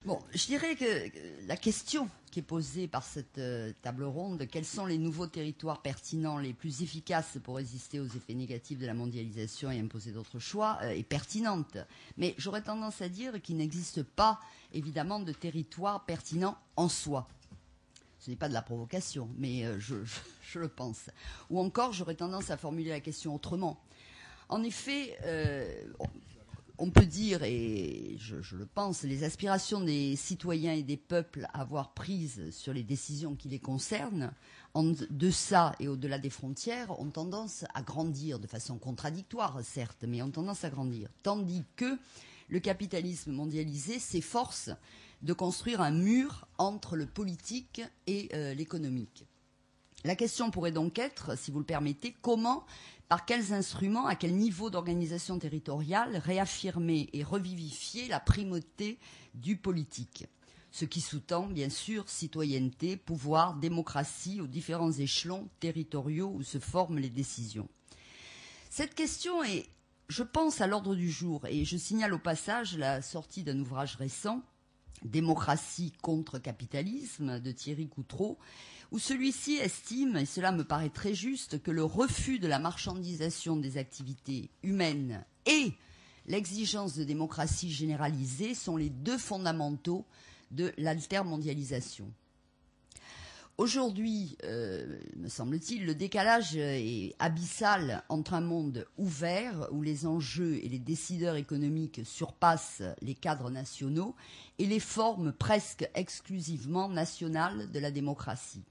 Bon, je dirais que la question qui est posée par cette table ronde, quels sont les nouveaux territoires pertinents les plus efficaces pour résister aux effets négatifs de la mondialisation et imposer d'autres choix, est pertinente. Mais j'aurais tendance à dire qu'il n'existe pas, évidemment, de territoire pertinent en soi. Ce n'est pas de la provocation, mais je le pense. Ou encore, j'aurais tendance à formuler la question autrement. En effet, on peut dire, et je le pense, les aspirations des citoyens et des peuples à avoir prises sur les décisions qui les concernent, en deçà et au-delà des frontières, ont tendance à grandir, de façon contradictoire certes, mais ont tendance à grandir. Tandis que le capitalisme mondialisé s'efforce de construire un mur entre le politique et l'économique. La question pourrait donc être, si vous le permettez, comment, par quels instruments, à quel niveau d'organisation territoriale réaffirmer et revivifier la primauté du politique. Ce qui sous-tend, bien sûr, citoyenneté, pouvoir, démocratie aux différents échelons territoriaux où se forment les décisions. Cette question est, je pense, à l'ordre du jour, et je signale au passage la sortie d'un ouvrage récent, Démocratie contre capitalisme, de Thierry Coutreau, où celui-ci estime, et cela me paraît très juste, que le refus de la marchandisation des activités humaines et l'exigence de démocratie généralisée sont les deux fondamentaux de l'altermondialisation. Aujourd'hui, me semble-t-il, le décalage est abyssal entre un monde ouvert où les enjeux et les décideurs économiques surpassent les cadres nationaux et les formes presque exclusivement nationales de la démocratie.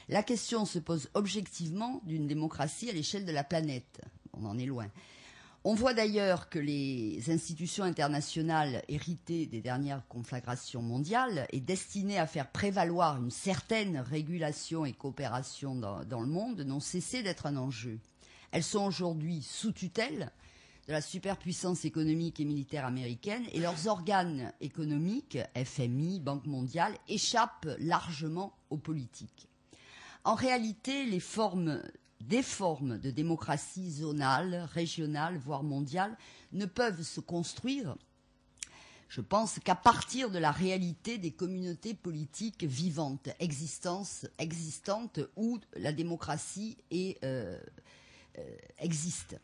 La question se pose objectivement d'une démocratie à l'échelle de la planète. On en est loin. On voit d'ailleurs que les institutions internationales héritées des dernières conflagrations mondiales et destinées à faire prévaloir une certaine régulation et coopération dans le monde n'ont cessé d'être un enjeu. Elles sont aujourd'hui sous tutelle de la superpuissance économique et militaire américaine et leurs organes économiques, FMI, Banque mondiale, échappent largement aux politiques. En réalité, des formes de démocratie zonale, régionale, voire mondiale, ne peuvent se construire, je pense, qu'à partir de la réalité des communautés politiques vivantes, existantes où la démocratie existe.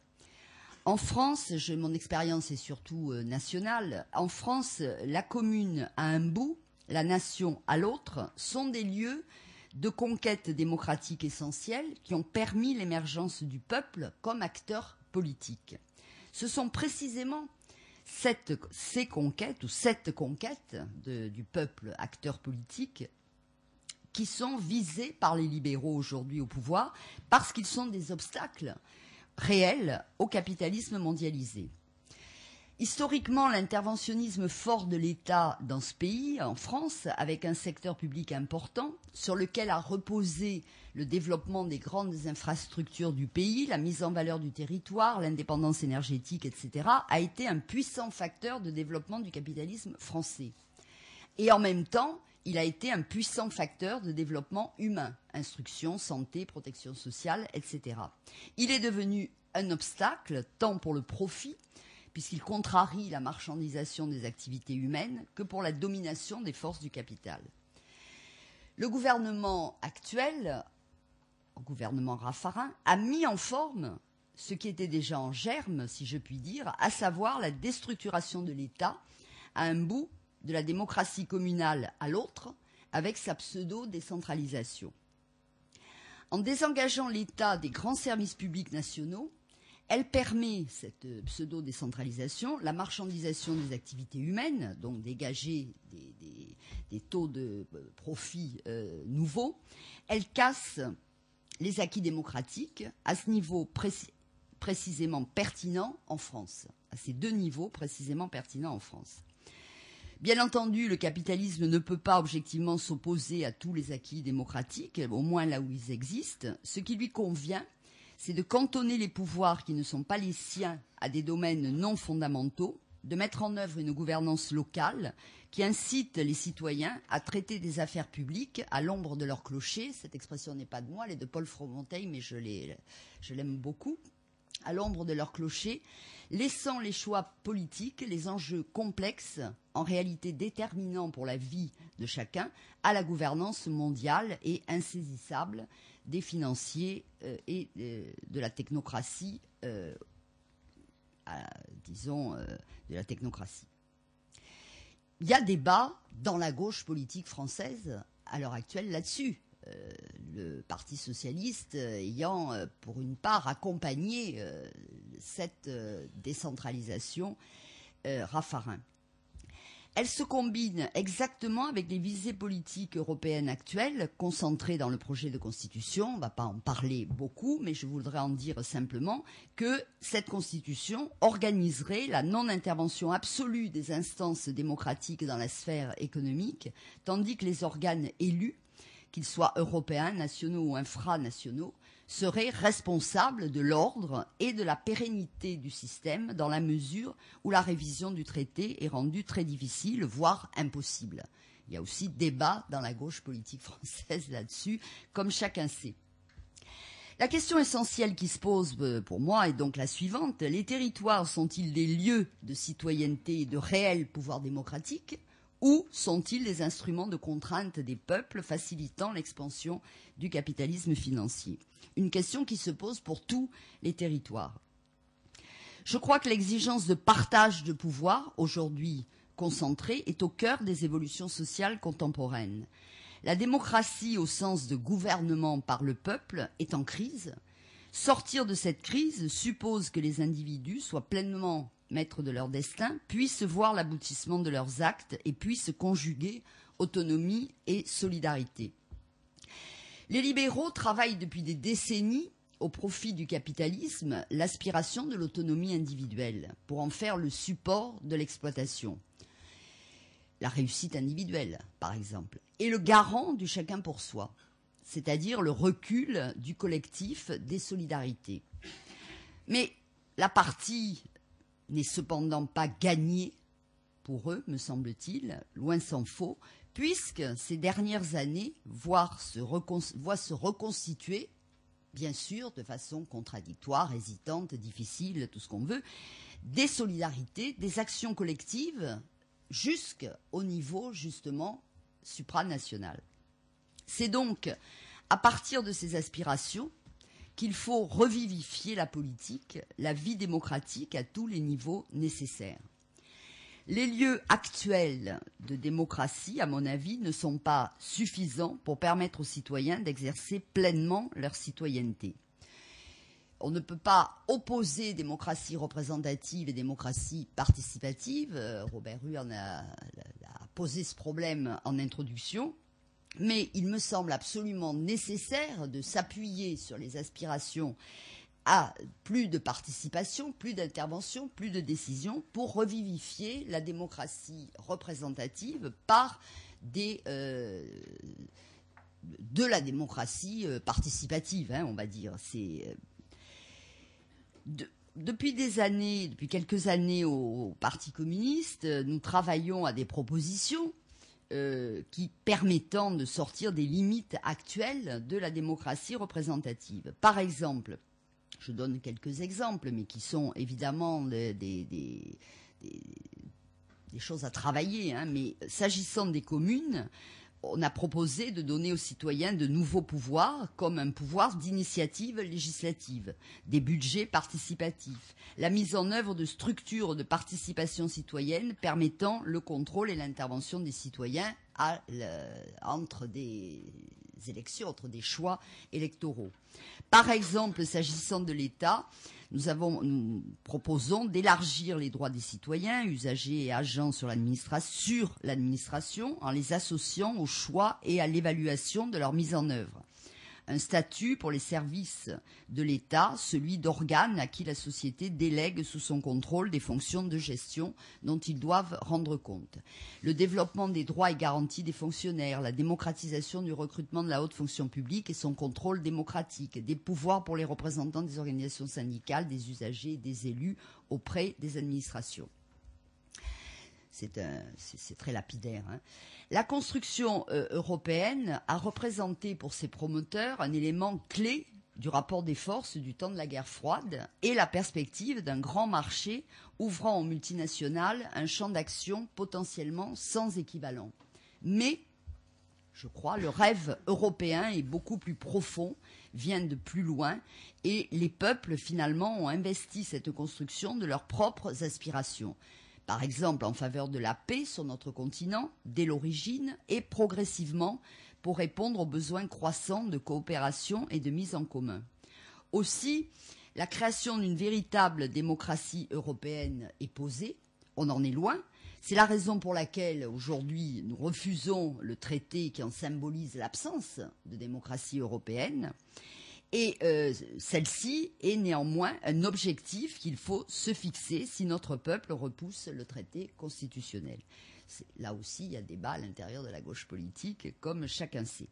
En France, mon expérience est surtout nationale, en France, la commune à un bout, la nation à l'autre, sont des lieux de conquêtes démocratiques essentielles qui ont permis l'émergence du peuple comme acteur politique. Ce sont précisément ces conquêtes, ou cette conquête du peuple acteur politique, qui sont visés par les libéraux aujourd'hui au pouvoir, parce qu'ils sont des obstacles réels au capitalisme mondialisé. Historiquement, l'interventionnisme fort de l'État dans ce pays, en France, avec un secteur public important, sur lequel a reposé le développement des grandes infrastructures du pays, la mise en valeur du territoire, l'indépendance énergétique, etc., a été un puissant facteur de développement du capitalisme français. Et en même temps, il a été un puissant facteur de développement humain, instruction, santé, protection sociale, etc. Il est devenu un obstacle, tant pour le profit, puisqu'il contrarie la marchandisation des activités humaines, que pour la domination des forces du capital. Le gouvernement actuel, le gouvernement Raffarin, a mis en forme ce qui était déjà en germe, si je puis dire, à savoir la déstructuration de l'État à un bout, de la démocratie communale à l'autre, avec sa pseudo-décentralisation. En désengageant l'État des grands services publics nationaux, elle permet, cette pseudo-décentralisation, la marchandisation des activités humaines, donc dégager des taux de profit nouveaux. Elle casse les acquis démocratiques à ce niveau précisément pertinent en France, à ces deux niveaux précisément pertinents en France. Bien entendu, le capitalisme ne peut pas objectivement s'opposer à tous les acquis démocratiques, au moins là où ils existent. Ce qui lui convient, c'est de cantonner les pouvoirs qui ne sont pas les siens à des domaines non fondamentaux, de mettre en œuvre une gouvernance locale qui incite les citoyens à traiter des affaires publiques à l'ombre de leur clocher. Cette expression n'est pas de moi, elle est de Paul Fromenteil, mais je l'aime beaucoup. à l'ombre de leur clocher, laissant les choix politiques, les enjeux complexes, en réalité déterminants pour la vie de chacun, à la gouvernance mondiale et insaisissable des financiers et de la technocratie, disons, de la technocratie. Il y a débat dans la gauche politique française à l'heure actuelle là-dessus. Le Parti socialiste ayant, pour une part, accompagné cette décentralisation Raffarin. Elle se combine exactement avec les visées politiques européennes actuelles, concentrées dans le projet de constitution. On ne va pas en parler beaucoup, mais je voudrais en dire simplement que cette constitution organiserait la non-intervention absolue des instances démocratiques dans la sphère économique, tandis que les organes élus, qu'ils soient européens, nationaux ou infranationaux, seraient responsables de l'ordre et de la pérennité du système dans la mesure où la révision du traité est rendue très difficile, voire impossible. Il y a aussi débat dans la gauche politique française là-dessus, comme chacun sait. La question essentielle qui se pose pour moi est donc la suivante. Les territoires sont-ils des lieux de citoyenneté et de réel pouvoir démocratique ? Ou sont-ils des instruments de contrainte des peuples facilitant l'expansion du capitalisme financier? Une question qui se pose pour tous les territoires. Je crois que l'exigence de partage de pouvoir, aujourd'hui concentrée, est au cœur des évolutions sociales contemporaines. La démocratie, au sens de gouvernement par le peuple, est en crise. Sortir de cette crise suppose que les individus soient pleinement maîtres de leur destin, puissent voir l'aboutissement de leurs actes et puissent conjuguer autonomie et solidarité. Les libéraux travaillent depuis des décennies au profit du capitalisme l'aspiration de l'autonomie individuelle pour en faire le support de l'exploitation. La réussite individuelle, par exemple, et le garant du chacun pour soi, c'est-à-dire le recul du collectif des solidarités. Mais la partie n'est cependant pas gagnée pour eux, me semble-t-il, loin s'en faut, puisque ces dernières années voient se reconstituer, bien sûr, de façon contradictoire, hésitante, difficile, tout ce qu'on veut, des solidarités, des actions collectives, jusqu'au niveau, justement, supranational. C'est donc à partir de ces aspirations qu'il faut revivifier la politique, la vie démocratique à tous les niveaux nécessaires. Les lieux actuels de démocratie, à mon avis, ne sont pas suffisants pour permettre aux citoyens d'exercer pleinement leur citoyenneté. On ne peut pas opposer démocratie représentative et démocratie participative. Robert Rue a posé ce problème en introduction. Mais il me semble absolument nécessaire de s'appuyer sur les aspirations à plus de participation, plus d'intervention, plus de décision pour revivifier la démocratie représentative par de la démocratie participative, on va dire. Depuis quelques années au Parti communiste, nous travaillons à des propositions qui permettant de sortir des limites actuelles de la démocratie représentative. Par exemple, je donne quelques exemples, mais qui sont évidemment des choses à travailler, mais s'agissant des communes, on a proposé de donner aux citoyens de nouveaux pouvoirs, comme un pouvoir d'initiative législative, des budgets participatifs, la mise en œuvre de structures de participation citoyenne permettant le contrôle et l'intervention des citoyens entre des élections, entre des choix électoraux. Par exemple, s'agissant de l'État, nous proposons d'élargir les droits des citoyens, usagers et agents sur l'administration, en les associant au choix et à l'évaluation de leur mise en œuvre. Un statut pour les services de l'État, celui d'organes à qui la société délègue sous son contrôle des fonctions de gestion dont ils doivent rendre compte. Le développement des droits et garanties des fonctionnaires, la démocratisation du recrutement de la haute fonction publique et son contrôle démocratique, des pouvoirs pour les représentants des organisations syndicales, des usagers et des élus auprès des administrations. C'est très lapidaire. La construction européenne a représenté pour ses promoteurs un élément clé du rapport des forces du temps de la guerre froide et la perspective d'un grand marché ouvrant aux multinationales un champ d'action potentiellement sans équivalent. Mais, je crois, le rêve européen est beaucoup plus profond, vient de plus loin, et les peuples, finalement, ont investi cette construction de leurs propres aspirations. Par exemple, en faveur de la paix sur notre continent, dès l'origine, et progressivement, pour répondre aux besoins croissants de coopération et de mise en commun. Aussi, la création d'une véritable démocratie européenne est posée, on en est loin. C'est la raison pour laquelle, aujourd'hui, nous refusons le traité qui en symbolise l'absence de démocratie européenne. Et celle-ci est néanmoins un objectif qu'il faut se fixer si notre peuple repousse le traité constitutionnel. Là aussi, il y a débat à l'intérieur de la gauche politique, comme chacun sait.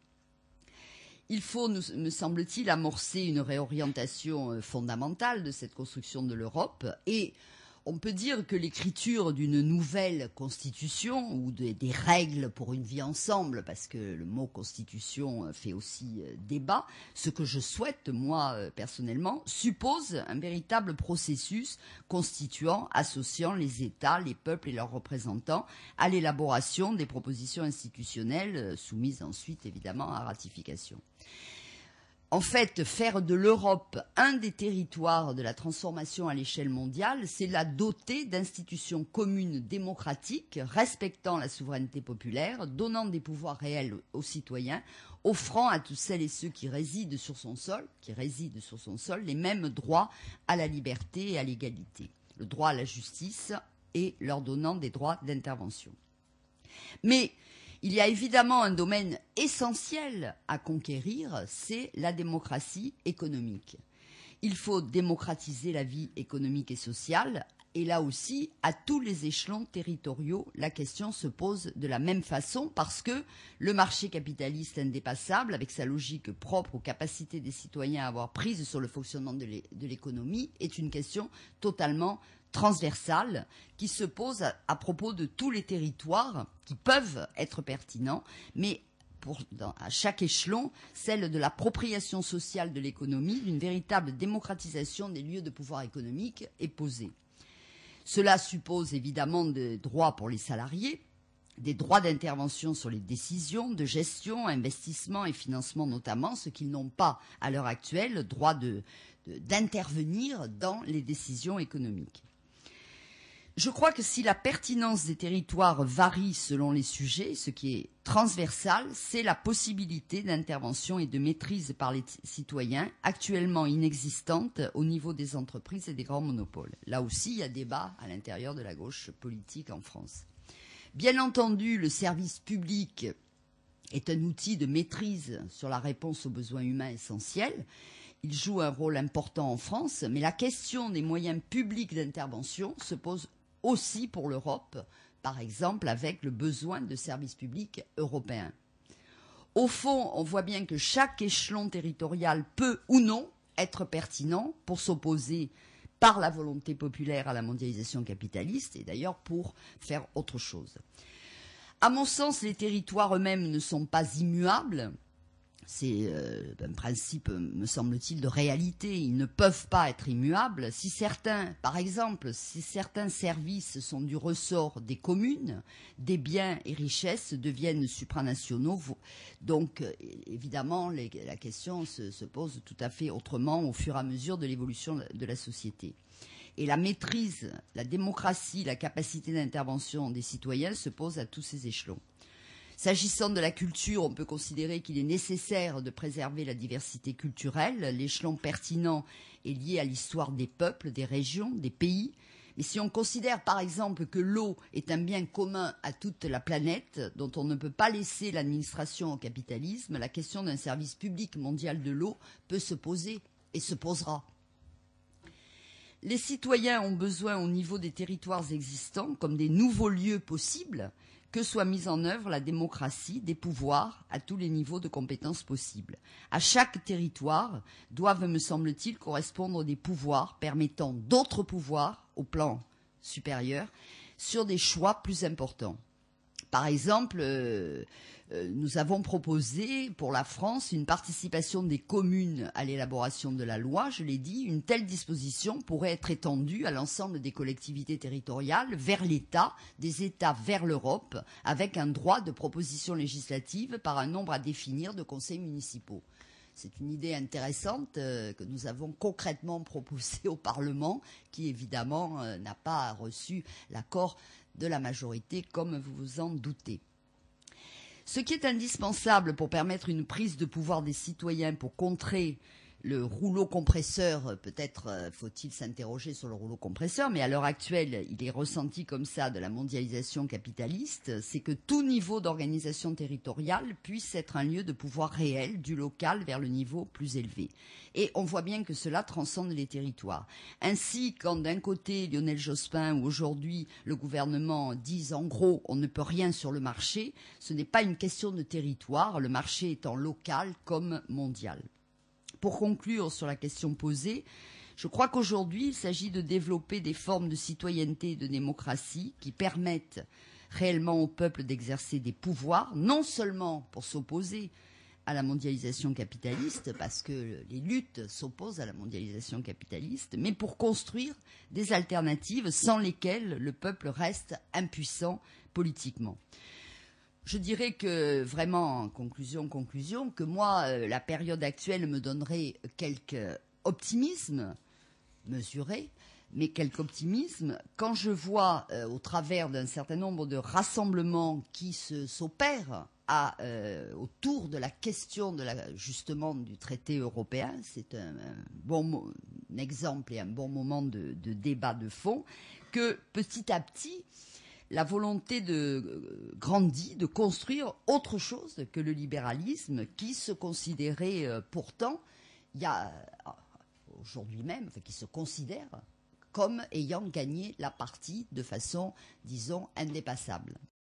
Il faut, me semble-t-il, amorcer une réorientation fondamentale de cette construction de l'Europe et on peut dire que l'écriture d'une nouvelle constitution ou des règles pour une vie ensemble, parce que le mot constitution fait aussi débat, ce que je souhaite, moi, personnellement, suppose un véritable processus constituant, associant les États, les peuples et leurs représentants à l'élaboration des propositions institutionnelles soumises ensuite, évidemment, à ratification. En fait, faire de l'Europe un des territoires de la transformation à l'échelle mondiale, c'est la doter d'institutions communes démocratiques, respectant la souveraineté populaire, donnant des pouvoirs réels aux citoyens, offrant à toutes celles et ceux qui résident sur son sol, les mêmes droits à la liberté et à l'égalité, le droit à la justice et leur donnant des droits d'intervention. Mais il y a évidemment un domaine essentiel à conquérir, c'est la démocratie économique. Il faut démocratiser la vie économique et sociale, et là aussi, à tous les échelons territoriaux, la question se pose de la même façon parce que le marché capitaliste indépassable, avec sa logique propre aux capacités des citoyens à avoir prise sur le fonctionnement de l'économie, est une question totalement transversale qui se pose à propos de tous les territoires qui peuvent être pertinents, mais à chaque échelon, celle de l'appropriation sociale de l'économie, d'une véritable démocratisation des lieux de pouvoir économique est posée. Cela suppose évidemment des droits pour les salariés, des droits d'intervention sur les décisions de gestion, investissement et financement notamment, ce qu'ils n'ont pas à l'heure actuelle, le droit d'intervenir dans les décisions économiques. Je crois que si la pertinence des territoires varie selon les sujets, ce qui est transversal, c'est la possibilité d'intervention et de maîtrise par les citoyens, actuellement inexistante au niveau des entreprises et des grands monopoles. Là aussi, il y a débat à l'intérieur de la gauche politique en France. Bien entendu, le service public est un outil de maîtrise sur la réponse aux besoins humains essentiels. Il joue un rôle important en France, mais la question des moyens publics d'intervention se pose aussi pour l'Europe, par exemple avec le besoin de services publics européens. Au fond, on voit bien que chaque échelon territorial peut ou non être pertinent pour s'opposer par la volonté populaire à la mondialisation capitaliste et d'ailleurs pour faire autre chose. À mon sens, les territoires eux-mêmes ne sont pas immuables. C'est un principe, me semble-t-il, de réalité. Ils ne peuvent pas être immuables. Si certains, par exemple, si certains services sont du ressort des communes, des biens et richesses deviennent supranationaux. Donc, évidemment, la question se pose tout à fait autrement au fur et à mesure de l'évolution de la société. Et la maîtrise, la démocratie, la capacité d'intervention des citoyens se pose à tous ces échelons. S'agissant de la culture, on peut considérer qu'il est nécessaire de préserver la diversité culturelle. L'échelon pertinent est lié à l'histoire des peuples, des régions, des pays. Mais si on considère par exemple que l'eau est un bien commun à toute la planète, dont on ne peut pas laisser l'administration au capitalisme, la question d'un service public mondial de l'eau peut se poser et se posera. Les citoyens ont besoin au niveau des territoires existants, comme des nouveaux lieux possibles, que soit mise en œuvre la démocratie des pouvoirs à tous les niveaux de compétences possibles. À chaque territoire doivent, me semble-t-il, correspondre des pouvoirs permettant d'autres pouvoirs au plan supérieur sur des choix plus importants. Par exemple, nous avons proposé pour la France une participation des communes à l'élaboration de la loi. Je l'ai dit, une telle disposition pourrait être étendue à l'ensemble des collectivités territoriales, vers l'État, des États vers l'Europe, avec un droit de proposition législative par un nombre à définir de conseils municipaux. C'est une idée intéressante que nous avons concrètement proposée au Parlement, qui évidemment n'a pas reçu l'accord de la majorité, comme vous vous en doutez. Ce qui est indispensable pour permettre une prise de pouvoir des citoyens pour contrer le rouleau compresseur, peut-être faut-il s'interroger sur le rouleau compresseur, mais à l'heure actuelle, il est ressenti comme ça de la mondialisation capitaliste, c'est que tout niveau d'organisation territoriale puisse être un lieu de pouvoir réel, du local vers le niveau plus élevé. Et on voit bien que cela transcende les territoires. Ainsi, quand d'un côté Lionel Jospin ou aujourd'hui le gouvernement disent en gros on ne peut rien sur le marché, ce n'est pas une question de territoire, le marché étant local comme mondial. Pour conclure sur la question posée, je crois qu'aujourd'hui, il s'agit de développer des formes de citoyenneté et de démocratie qui permettent réellement au peuple d'exercer des pouvoirs, non seulement pour s'opposer à la mondialisation capitaliste, parce que les luttes s'opposent à la mondialisation capitaliste, mais pour construire des alternatives sans lesquelles le peuple reste impuissant politiquement. Je dirais que vraiment, conclusion, que moi, la période actuelle me donnerait quelque optimisme mesuré, mais quelque optimisme quand je vois au travers d'un certain nombre de rassemblements qui s'opèrent autour de la question justement du traité européen. C'est un bon exemple et un bon moment de débat de fond, que petit à petit, la volonté grandit de construire autre chose que le libéralisme qui se considérait pourtant, il y a aujourd'hui même, qui se considère comme ayant gagné la partie de façon, disons, indépassable.